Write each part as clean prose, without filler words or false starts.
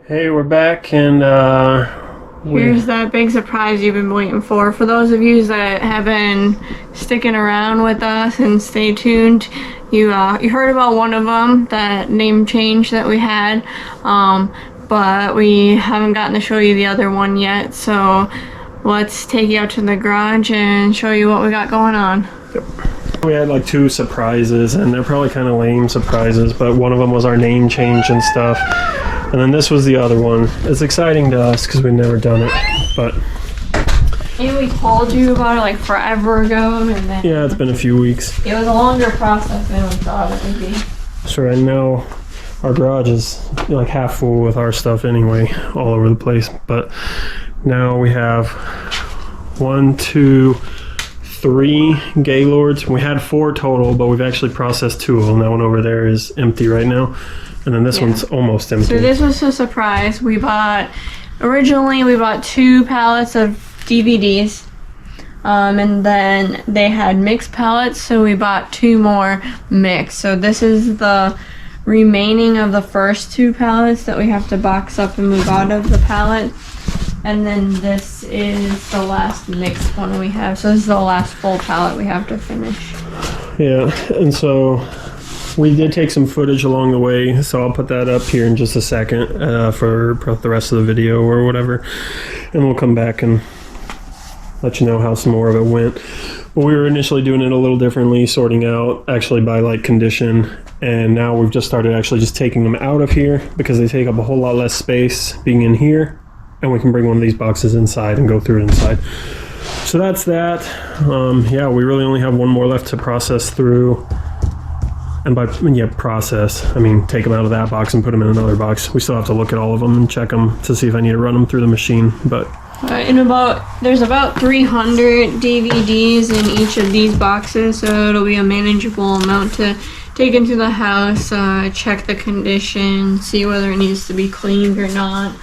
Hey, we're back, and here's that big surprise you've been waiting for. For those of you that have been sticking around with us and stay tuned, you heard about one of them, that name change that we had, but we haven't gotten to show you the other one yet. So let's take you out to the garage and show you what we got going on. Yep. We had like two surprises, and they're probably kind of lame surprises, but one of them was our name change and stuff. And then this was the other one. It's exciting to us because we've never done it, but... And we told you about it like forever ago, and then... Yeah, it's been a few weeks. It was a longer process than we thought it would be. So right now, our garage is like half full with our stuff anyway, all over the place. But now we have 1, 2, 3 Gaylords. We had 4 total, but we've actually processed 2 of them. That one over there is empty right now. And then this one's almost empty. So this was a surprise. Originally we bought 2 pallets of DVDs. And then they had mixed pallets, so we bought 2 more mixed. So this is the remaining of the first 2 pallets that we have to box up and move out of the pallet. And then this is the last mixed one we have. So this is the last full pallet we have to finish. Yeah, and so we did take some footage along the way, so I'll put that up here in just a second for the rest of the video or whatever. And we'll come back and let you know how some more of it went. But we were initially doing it a little differently, sorting out actually by like condition. And now we've just started actually just taking them out of here because they take up a whole lot less space being in here. And we can bring one of these boxes inside and go through it inside. So that's that. Yeah, we really only have one more left to process through. And by process, I mean take them out of that box and put them in another box. We still have to look at all of them and check them to see if I need to run them through the machine. But there's about 300 DVDs in each of these boxes, so it'll be a manageable amount to take into the house, check the condition, see whether it needs to be cleaned or not.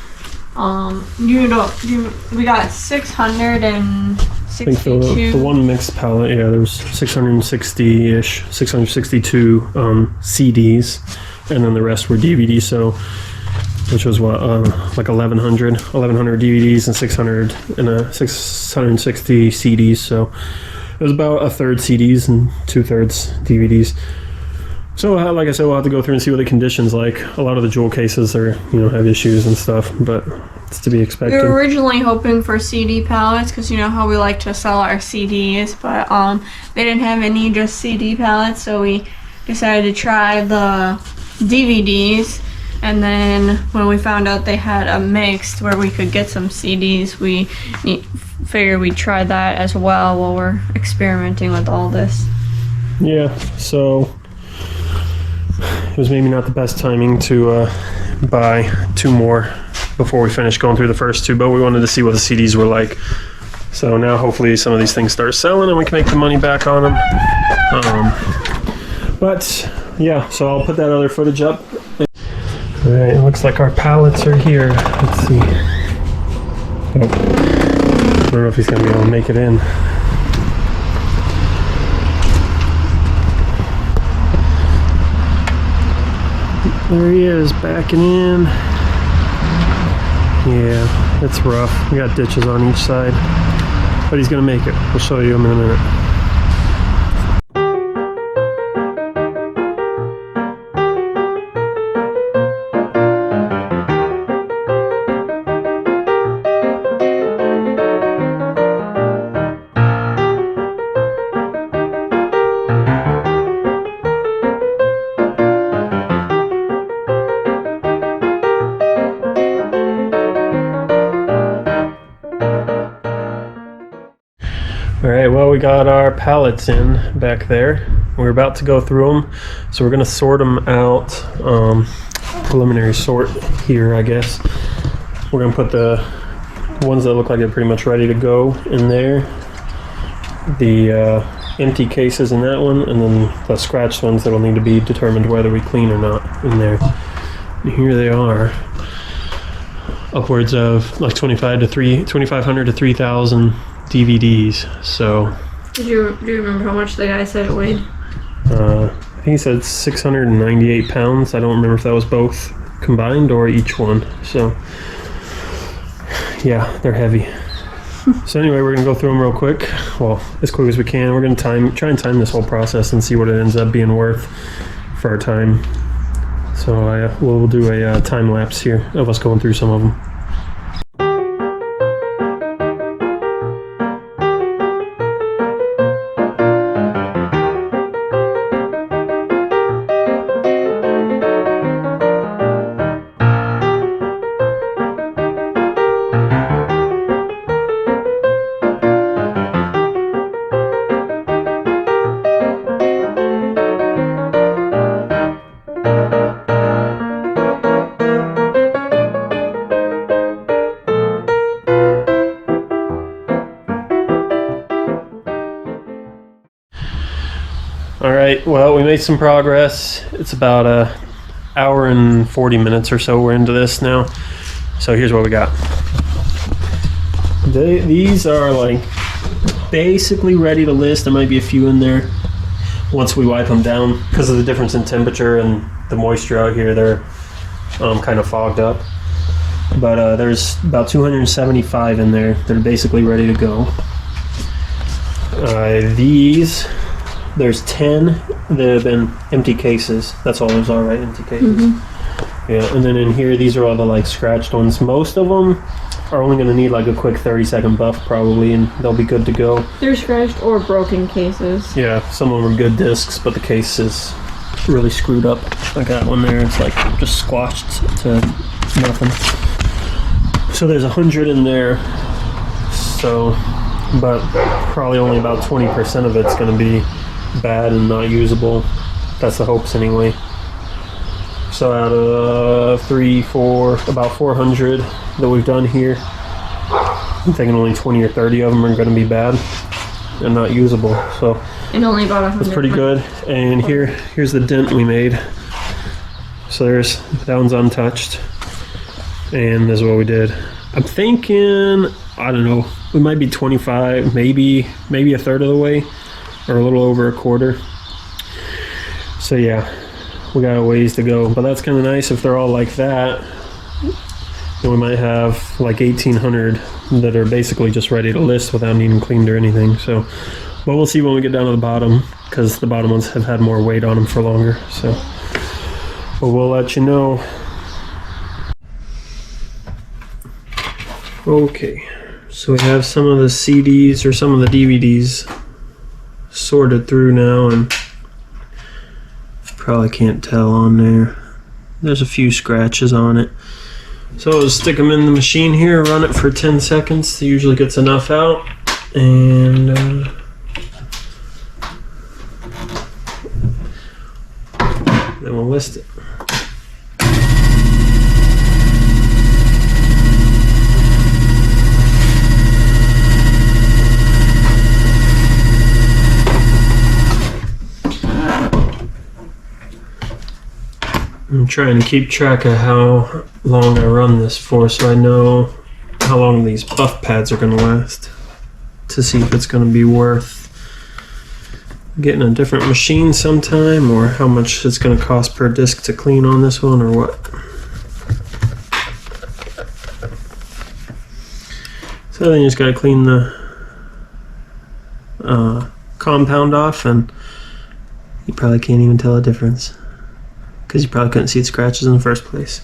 We got 662. I think the one mixed pallet, yeah, there's 660-ish, 662 CDs, and then the rest were DVDs, so, which was what, like 1,100 DVDs and 660 CDs, so it was about 1/3 CDs and 2/3 DVDs. So, like I said, we'll have to go through and see what the condition's like. A lot of the jewel cases are, have issues and stuff, but it's to be expected. We were originally hoping for CD pallets because you know how we like to sell our CDs, but they didn't have any just CD pallets, so we decided to try the DVDs. And then when we found out they had a mixed where we could get some CDs, we figured we'd try that as well while we're experimenting with all this. Yeah, so it was maybe not the best timing to buy 2 more before we finished going through the first 2, but we wanted to see what the CDs were like. So now hopefully some of these things start selling and we can make the money back on them. But yeah, so I'll put that other footage up. Alright, it looks like our pallets are here. Let's see. Oh, I don't know if he's going to be able to make it in. There he is, backing in. Yeah, it's rough. We got ditches on each side, but he's gonna make it. We'll show you him in a minute. Alright, well, we got our pallets in back there. We're about to go through them, so we're going to sort them out. Preliminary sort here, I guess. We're going to put the ones that look like they're pretty much ready to go in there. The empty cases in that one, and then the scratched ones that will need to be determined whether we clean or not in there. And here they are. Upwards of like 2,500 to 3,000 DVDs. So do you remember how much the guy said it weighed? I think he said 698 pounds. I don't remember if that was both combined or each one. So yeah, they're heavy. So anyway, we're gonna go through them real quick. Well, as quick as we can. We're gonna try and time this whole process and see what it ends up being worth for our time. So we'll do a time lapse here of us going through some of them. All right, well, we made some progress. It's about an hour and 40 minutes or so we're into this now. So here's what we got. These are like basically ready to list. There might be a few in there once we wipe them down because of the difference in temperature and the moisture out here. They're kind of fogged up. But there's about 275 in there that are basically ready to go. There's 10 that have been empty cases. That's all those are, right? Empty cases. Mm-hmm. Yeah, and then in here, these are all the like scratched ones. Most of them are only going to need like a quick 30-second buff probably, and they'll be good to go. They're scratched or broken cases. Yeah, some of them are good discs, but the case is really screwed up. I got one there. It's like just squashed to nothing. So there's 100 in there. So, but probably only about 20% of it's going to be bad and not usable. That's the hopes anyway. So out of about 400 that we've done here, I'm thinking only 20 or 30 of them are going to be bad and not usable. So and only about 100. That's pretty good. And here's the dent we made. So that one's untouched, and this is what we did. I'm thinking, I don't know, we might be 25, maybe a third of the way, or a little over a quarter. So yeah, we got a ways to go, but that's kind of nice if they're all like that. Then we might have like 1,800 that are basically just ready to list without needing cleaned or anything. So, but we'll see when we get down to the bottom, because the bottom ones have had more weight on them for longer. So, but we'll let you know. Okay, so we have some of the CDs or some of the DVDs sorted through now, and probably can't tell on there. There's a few scratches on it. So I'll just stick them in the machine here, run it for 10 seconds. It usually gets enough out, and then we'll list it. I'm trying to keep track of how long I run this for, so I know how long these buff pads are going to last, to see if it's going to be worth getting a different machine sometime, or how much it's going to cost per disc to clean on this one, or what. So then you just got to clean the compound off, and you probably can't even tell a difference, because you probably couldn't see the scratches in the first place.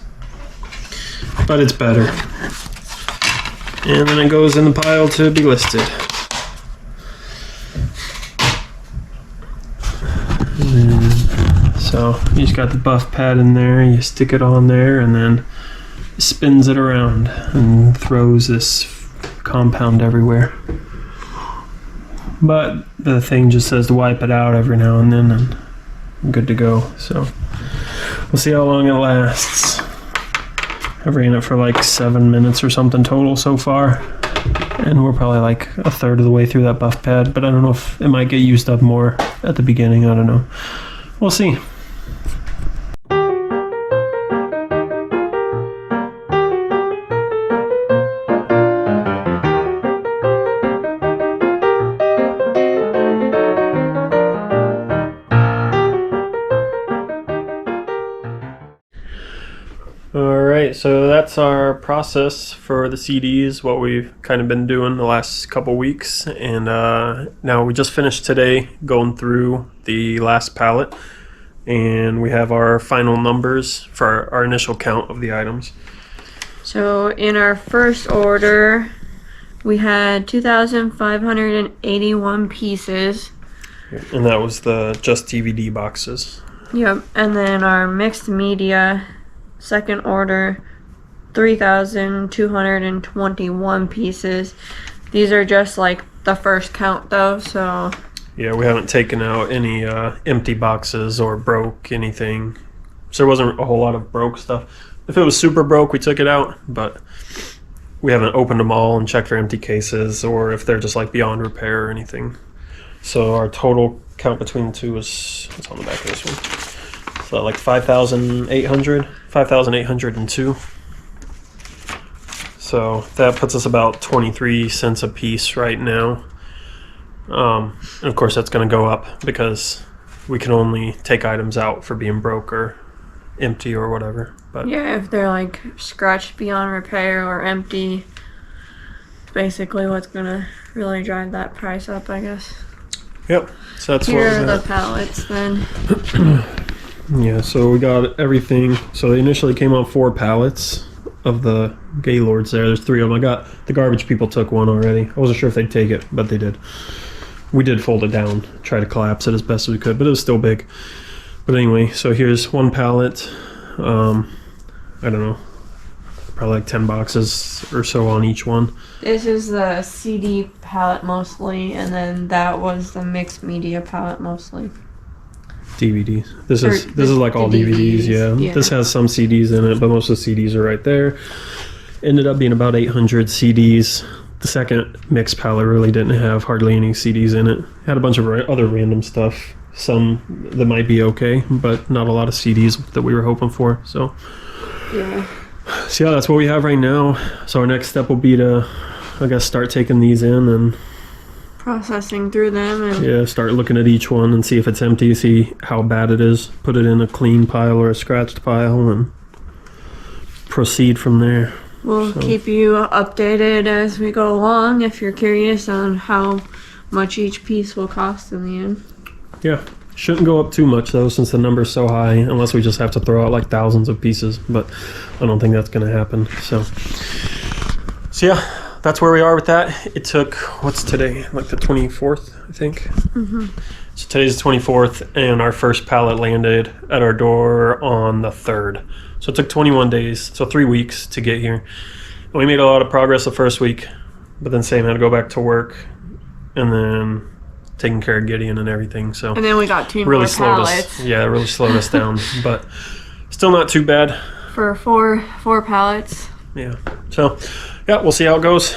But it's better. And then it goes in the pile to be listed. So you just got the buff pad in there, you stick it on there, and then it spins it around and throws this compound everywhere. But the thing just says to wipe it out every now and then, and I'm good to go. So we'll see how long it lasts. I've ran it for like 7 minutes or something total so far, and we're probably like a third of the way through that buff pad, but I don't know if it might get used up more at the beginning. I don't know. We'll see. that's our process for the CDs, what we've kind of been doing the last couple weeks. And now we just finished today going through the last pallet, and we have our final numbers for our initial count of the items. So in our first order, we had 2,581 pieces. And that was the just DVD boxes. Yep. And then our mixed media second order, 3,221 pieces. These are just like the first count though, so Yeah, we haven't taken out any empty boxes or broke anything. So there wasn't a whole lot of broke stuff. If it was super broke, we took it out, but we haven't opened them all and checked for empty cases or if they're just like beyond repair or anything. So our total count between the two is, what's on the back of this one? So like 5,802. So that puts us about 23 cents a piece right now. And of course that's going to go up because we can only take items out for being broke or empty or whatever. But yeah, if they're like scratched beyond repair or empty, it's basically what's gonna really drive that price up, I guess. yep. So that's Here what are we the got. pallets then. Yeah, so we got everything. So they initially came on 4 pallets of the Gaylords there. There's 3 of them. I got the garbage people took one already. I wasn't sure if they'd take it, but they did. We did fold it down, try to collapse it as best as we could, but it was still big. But anyway, so here's 1 pallet. I don't know, probably like 10 boxes or so on each one. This is the CD palette mostly, and then that was the mixed media palette mostly. DVDs. This Or is like all the DVDs. Yeah. yeah. This has some CDs in it, but most of the CDs are right there. Ended up being about 800 CDs. The second mixed pallet really didn't have hardly any CDs in it. Had a bunch of other random stuff. Some that might be okay, but not a lot of CDs that we were hoping for. So Yeah. yeah, that's what we have right now. So our next step will be to, I guess, start taking these in and Processing through them and yeah, start looking at each one and see if it's empty, see how bad it is, put it in a clean pile or a scratched pile, and proceed from there. we'll So- keep you updated as we go along if you're curious on how much each piece will cost in the end. Yeah, shouldn't go up too much though, since the number's so high, unless we just have to throw out like thousands of pieces, but I don't think that's gonna happen. So yeah, that's where we are with that. It took, what's today, like the 24th, I think. So today's the 24th, and our first pallet landed at our door on the 3rd. So it took 21 days, so 3 weeks to get here. And we made a lot of progress the first week, but then Sam had to go back to work, and then taking care of Gideon and everything. So And then we got 2 really more slowed pallets us. Yeah, it really slowed us down, but still not too bad. for four pallets. Yeah. So yeah, we'll see how it goes.